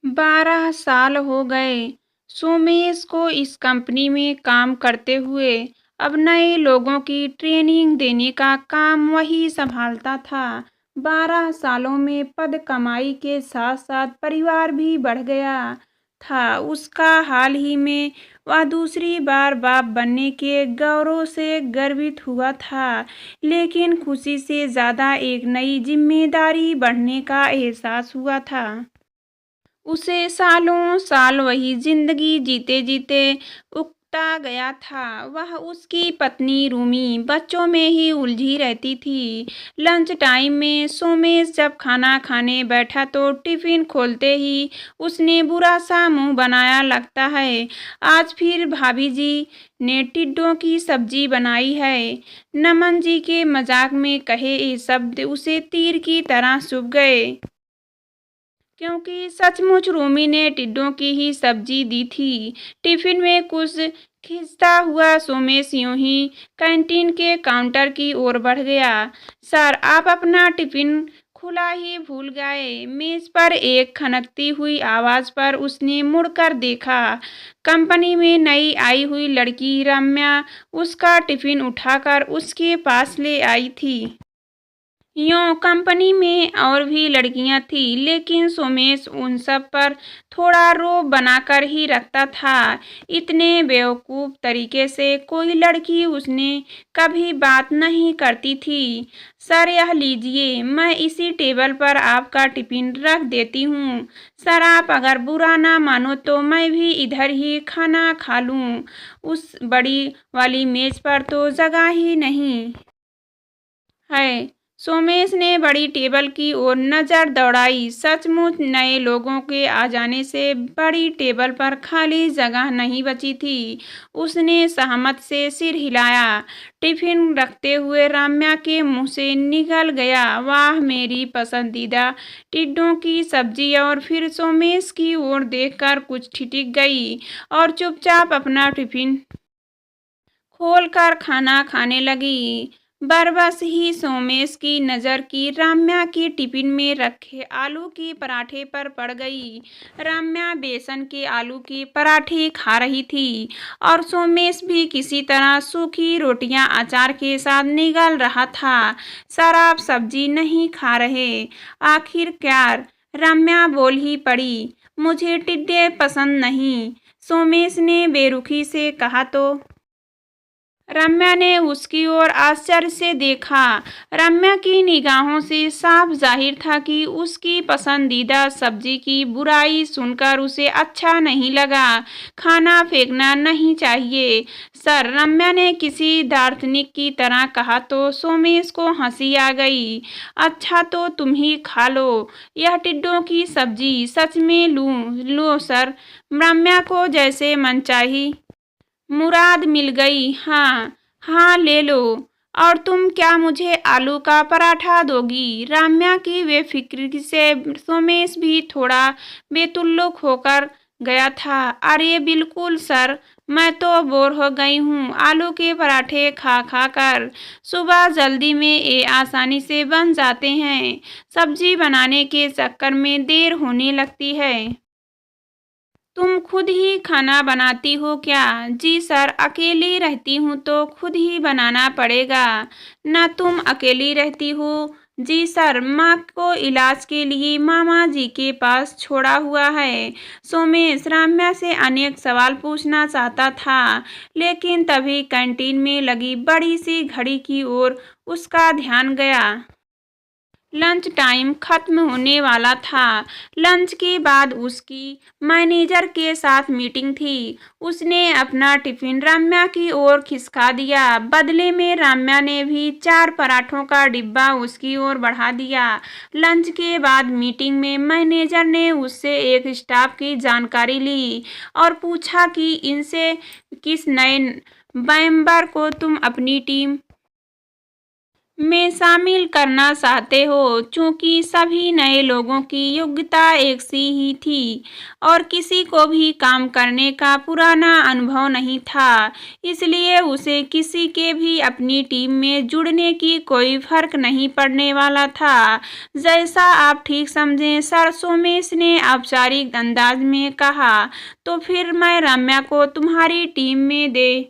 12 साल हो गए सोमेश को इस कंपनी में काम करते हुए। अब नए लोगों की ट्रेनिंग देने का काम वही संभालता था। 12 सालों में पद कमाई के साथ साथ परिवार भी बढ़ गया था उसका। हाल ही में वह दूसरी बार बाप बनने के गौरव से गर्वित हुआ था, लेकिन खुशी से ज़्यादा एक नई जिम्मेदारी बढ़ने का एहसास हुआ था। उसे सालों साल वही जिंदगी जीते जीते उकता गया था। वह उसकी पत्नी रूमी बच्चों में ही उलझी रहती थी। लंच टाइम में सोमेश जब खाना खाने बैठा तो टिफिन खोलते ही उसने बुरा सा मुंह बनाया। लगता है आज फिर भाभी जी ने टिड्डों की सब्जी बनाई है। नमन जी के मजाक में कहे ये शब्द उसे तीर की तरह चुभ गए, क्योंकि सचमुच रूमी ने टिड्डों की ही सब्जी दी थी। टिफिन में कुछ खिंचता हुआ सोमेश यूं ही कैंटीन के काउंटर की ओर बढ़ गया। सर, आप अपना टिफिन खुला ही भूल गए। मेज पर एक खनकती हुई आवाज पर उसने मुड़कर देखा। कंपनी में नई आई हुई लड़की रम्या उसका टिफिन उठाकर उसके पास ले आई थी। यूँ कंपनी में और भी लड़कियां थीं, लेकिन सोमेश उन सब पर थोड़ा रौब बनाकर ही रखता था। इतने बेवकूफ़ तरीके से कोई लड़की उसने कभी बात नहीं करती थी। सर, यह लीजिए, मैं इसी टेबल पर आपका टिफिन रख देती हूँ। सर, आप अगर बुरा ना मानो तो मैं भी इधर ही खाना खा लूँ। उस बड़ी वाली मेज पर तो जगह ही नहीं है। सोमेश ने बड़ी टेबल की ओर नजर दौड़ाई। सचमुच नए लोगों के आ जाने से बड़ी टेबल पर खाली जगह नहीं बची थी। उसने सहमत से सिर हिलाया। टिफिन रखते हुए रम्या के मुंह से निकल गया, वाह मेरी पसंदीदा टिड्डों की सब्जी। और फिर सोमेश की ओर देखकर कुछ ठिठक गई और चुपचाप अपना टिफिन खोलकर खाना खाने लगी। बरबस ही सोमेश की नज़र की रम्या की टिफिन में रखे आलू की पराठे पर पड़ गई। रम्या बेसन के आलू के पराठे खा रही थी और सोमेश भी किसी तरह सूखी रोटियां अचार के साथ निगल रहा था। सर, आप सब्जी नहीं खा रहे? आखिरकार रम्या बोल ही पड़ी, मुझे टिड्डे पसंद नहीं। सोमेश ने बेरुखी से कहा तो रम्या ने उसकी ओर आश्चर्य से देखा। रम्या की निगाहों से साफ जाहिर था कि उसकी पसंदीदा सब्जी की बुराई सुनकर उसे अच्छा नहीं लगा। खाना फेंकना नहीं चाहिए सर, रम्या ने किसी दार्शनिक की तरह कहा तो सोमेश को हंसी आ गई। अच्छा तो तुम ही खा लो यह टिड्डों की सब्जी। सच में लूं? लो सर। रम्या को जैसे मनचाही मुराद मिल गई। हाँ हाँ, ले लो। और तुम क्या मुझे आलू का पराठा दोगी? रम्या की बेफिक्री से सोमेश भी थोड़ा बेतुल्लुक होकर गया था। अरे बिल्कुल सर, मैं तो बोर हो गई हूँ आलू के पराठे खा खा कर। सुबह जल्दी में ये आसानी से बन जाते हैं, सब्जी बनाने के चक्कर में देर होने लगती है। तुम खुद ही खाना बनाती हो क्या? जी सर, अकेली रहती हूँ तो खुद ही बनाना पड़ेगा। ना तुम अकेली रहती हो? जी सर, माँ को इलाज के लिए मामा जी के पास छोड़ा हुआ है। सोमेश रम्या से अनेक सवाल पूछना चाहता था, लेकिन तभी कैंटीन में लगी बड़ी सी घड़ी की ओर उसका ध्यान गया। लंच टाइम खत्म होने वाला था। लंच के बाद उसकी मैनेजर के साथ मीटिंग थी। उसने अपना टिफिन रम्या की ओर खिसका दिया। बदले में रम्या ने भी 4 पराठों का डिब्बा उसकी ओर बढ़ा दिया। लंच के बाद मीटिंग में मैनेजर ने उससे एक स्टाफ की जानकारी ली और पूछा कि इनसे किस नए मेंबर को तुम अपनी टीम में शामिल करना चाहते हो। चूंकि सभी नए लोगों की योग्यता एक सी ही थी और किसी को भी काम करने का पुराना अनुभव नहीं था, इसलिए उसे किसी के भी अपनी टीम में जुड़ने की कोई फर्क नहीं पड़ने वाला था। जैसा आप ठीक समझें, सर, सोमेश ने औपचारिक अंदाज में कहा। तो फिर मैं रम्या को तुम्हारी टीम में दे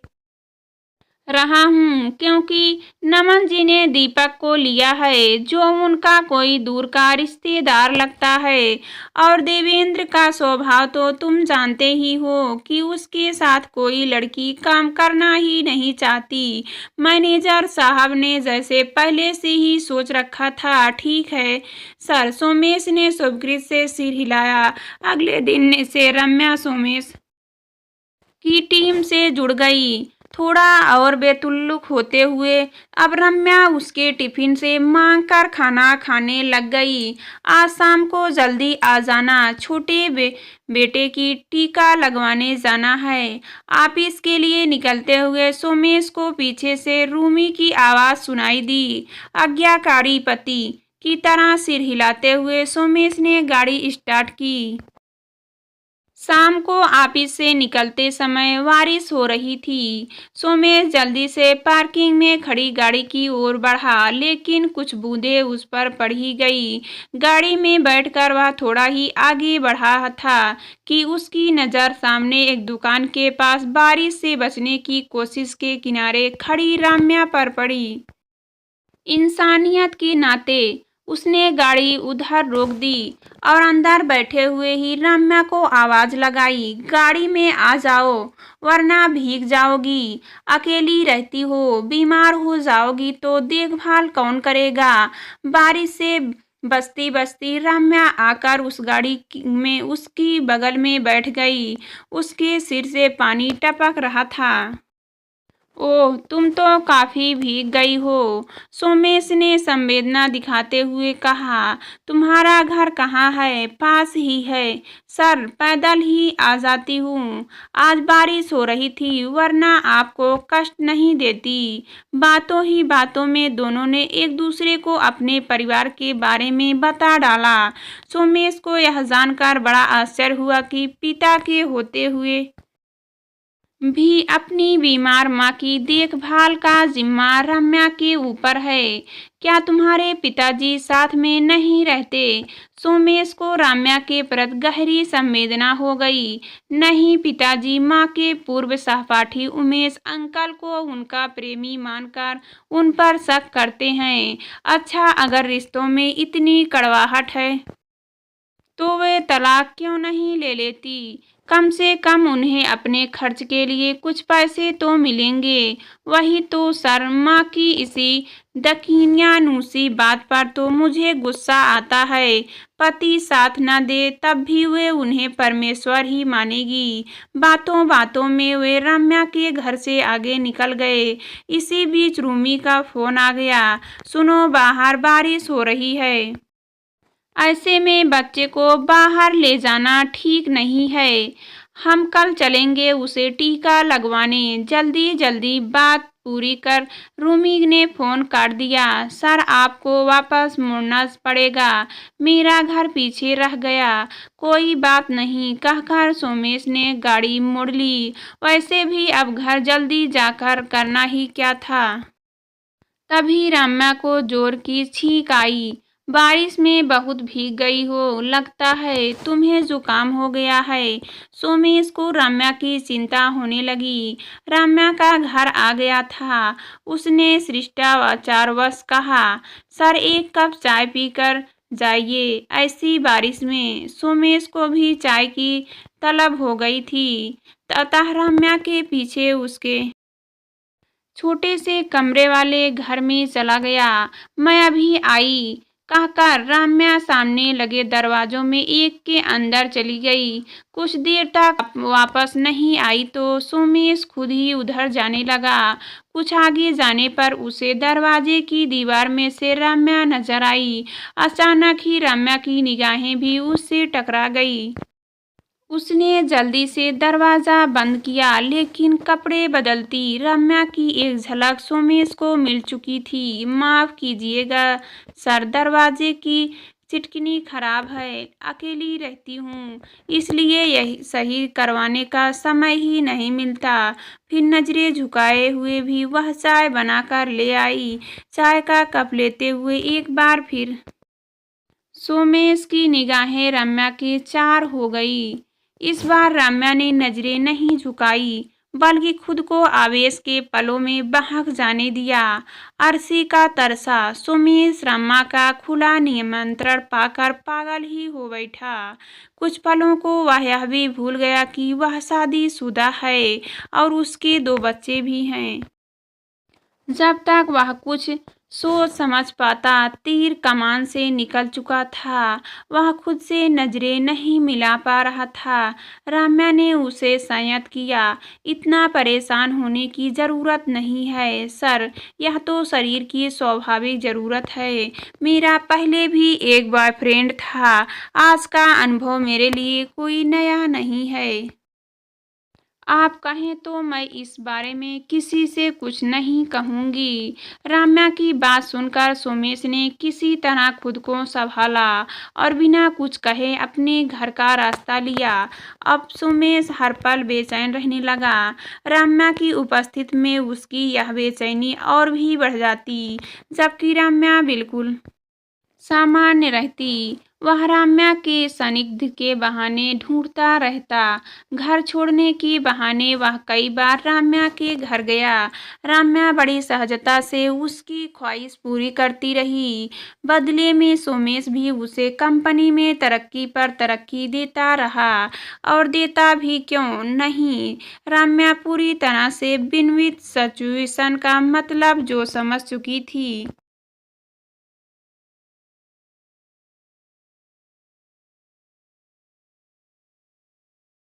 रहा हूँ, क्योंकि नमन जी ने दीपक को लिया है, जो उनका कोई दूर का रिश्तेदार लगता है। और देवेंद्र का स्वभाव तो तुम जानते ही हो कि उसके साथ कोई लड़की काम करना ही नहीं चाहती। मैनेजर साहब ने जैसे पहले से ही सोच रखा था। ठीक है सर, सोमेश ने स्वीकृति से सिर हिलाया। अगले दिन से रम्या सोमेश की टीम से जुड़ गई। थोड़ा और बेतुल्लुक होते हुए अब रम्या उसके टिफिन से मांग कर खाना खाने लग गई। आज शाम को जल्दी आ जाना, छोटे बेटे की टीका लगवाने जाना है। ऑफिस के लिए निकलते हुए सोमेश को पीछे से रूमी की आवाज सुनाई दी। आज्ञाकारी पति की तरह सिर हिलाते हुए सोमेश ने गाड़ी स्टार्ट की। शाम को ऑफिस से निकलते समय बारिश हो रही थी। सोमेश जल्दी से पार्किंग में खड़ी गाड़ी की ओर बढ़ा, लेकिन कुछ बूंदें उस पर पड़ ही गई। गाड़ी में बैठकर वह थोड़ा ही आगे बढ़ा था कि उसकी नज़र सामने एक दुकान के पास बारिश से बचने की कोशिश के किनारे खड़ी रम्या पर पड़ी। इंसानियत के नाते उसने गाड़ी उधर रोक दी और अंदर बैठे हुए ही रम्या को आवाज लगाई, गाड़ी में आ जाओ वरना भीग जाओगी। अकेली रहती हो, बीमार हो जाओगी तो देखभाल कौन करेगा। बारिश से बचती बचती रम्या आकर उस गाड़ी में उसकी बगल में बैठ गई। उसके सिर से पानी टपक रहा था। ओह, तुम तो काफी भीग गई हो, सोमेश ने संवेदना दिखाते हुए कहा। तुम्हारा घर कहाँ है? पास ही है सर, पैदल ही आ जाती हूँ। आज बारिश हो रही थी, वरना आपको कष्ट नहीं देती। बातों ही बातों में दोनों ने एक दूसरे को अपने परिवार के बारे में बता डाला। सोमेश को यह जानकर बड़ा आश्चर्य हुआ कि पिता के होते हुए भी अपनी बीमार माँ की देखभाल का जिम्मा रम्या के ऊपर है। क्या तुम्हारे पिताजी साथ में नहीं रहते? सोमेश को रम्या के प्रति गहरी संवेदना हो गई। नहीं पिताजी, माँ के पूर्व सहपाठी उमेश अंकल को उनका प्रेमी मानकर उन पर शक करते हैं। अच्छा, अगर रिश्तों में इतनी कड़वाहट है तो वे तलाक क्यों नहीं ले लेती? कम से कम उन्हें अपने खर्च के लिए कुछ पैसे तो मिलेंगे। वही तो सर, माँ की इसी दकीन्यानूसी बात पर तो मुझे गुस्सा आता है। पति साथ न दे तब भी वे उन्हें परमेश्वर ही मानेगी। बातों बातों में वे रम्या के घर से आगे निकल गए। इसी बीच रूमी का फोन आ गया। सुनो, बाहर बारिश हो रही है, ऐसे में बच्चे को बाहर ले जाना ठीक नहीं है। हम कल चलेंगे उसे टीका लगवाने। जल्दी जल्दी बात पूरी कर रूमी ने फोन काट दिया। सर, आपको वापस मुड़ना पड़ेगा, मेरा घर पीछे रह गया। कोई बात नहीं कहकर सोमेश ने गाड़ी मोड़ ली। वैसे भी अब घर जल्दी जाकर करना ही क्या था। तभी रम्या को जोर की छींक आई। बारिश में बहुत भीग गई हो, लगता है तुम्हें जुकाम हो गया है। सोमेश को रम्या की चिंता होने लगी। रम्या का घर आ गया था। उसने शिष्टाचारवश कहा, सर, एक कप चाय पीकर जाइए। ऐसी बारिश में सोमेश को भी चाय की तलब हो गई थी। अतः रम्या के पीछे उसके छोटे से कमरे वाले घर में चला गया। मैं अभी आई कहकर रम्या सामने लगे दरवाजों में एक के अंदर चली गई। कुछ देर तक वापस नहीं आई तो सोमेश खुद ही उधर जाने लगा। कुछ आगे जाने पर उसे दरवाजे की दीवार में से रम्या नजर आई। अचानक ही रम्या की निगाहें भी उससे टकरा गई। उसने जल्दी से दरवाज़ा बंद किया, लेकिन कपड़े बदलती रम्या की एक झलक सोमेश को मिल चुकी थी। माफ़ कीजिएगा सर, दरवाजे की चिटकनी खराब है, अकेली रहती हूँ, इसलिए यही सही करवाने का समय ही नहीं मिलता। फिर नजरें झुकाए हुए भी वह चाय बनाकर ले आई। चाय का कप लेते हुए एक बार फिर सोमेश की निगाहें रम्या के चार हो गई। इस बार रम्या ने नजरें नहीं झुकाई, बल्कि खुद को आवेश के पलों में बहक जाने दिया। अर्शी का तरसा सोमेश रम्या का खुला निमंत्रण पाकर पागल ही हो बैठा। कुछ पलों को वह यह भी भूल गया कि वह शादीशुदा है और उसके दो बच्चे भी हैं। जब तक वह कुछ सोच समझ पाता, तीर कमान से निकल चुका था। वह खुद से नजरें नहीं मिला पा रहा था। रम्या ने उसे संयत किया, इतना परेशान होने की जरूरत नहीं है सर, यह तो शरीर की स्वाभाविक जरूरत है। मेरा पहले भी एक बॉयफ्रेंड था, आज का अनुभव मेरे लिए कोई नया नहीं है। आप कहें तो मैं इस बारे में किसी से कुछ नहीं कहूँगी। रम्या की बात सुनकर सोमेश ने किसी तरह खुद को संभाला और बिना कुछ कहे अपने घर का रास्ता लिया। अब सोमेश हर पल बेचैन रहने लगा। रम्या की उपस्थिति में उसकी यह बेचैनी और भी बढ़ जाती, जबकि रम्या बिल्कुल सामान्य रहती। वह रम्या के सानिध्य के बहाने ढूंढता रहता। घर छोड़ने के बहाने वह कई बार रम्या के घर गया। रम्या बड़ी सहजता से उसकी ख्वाहिश पूरी करती रही। बदले में सोमेश भी उसे कंपनी में तरक्की पर तरक्की देता रहा, और देता भी क्यों नहीं। रम्या पूरी तरह से विन विद सिचुएशन का मतलब जो समझ चुकी थी।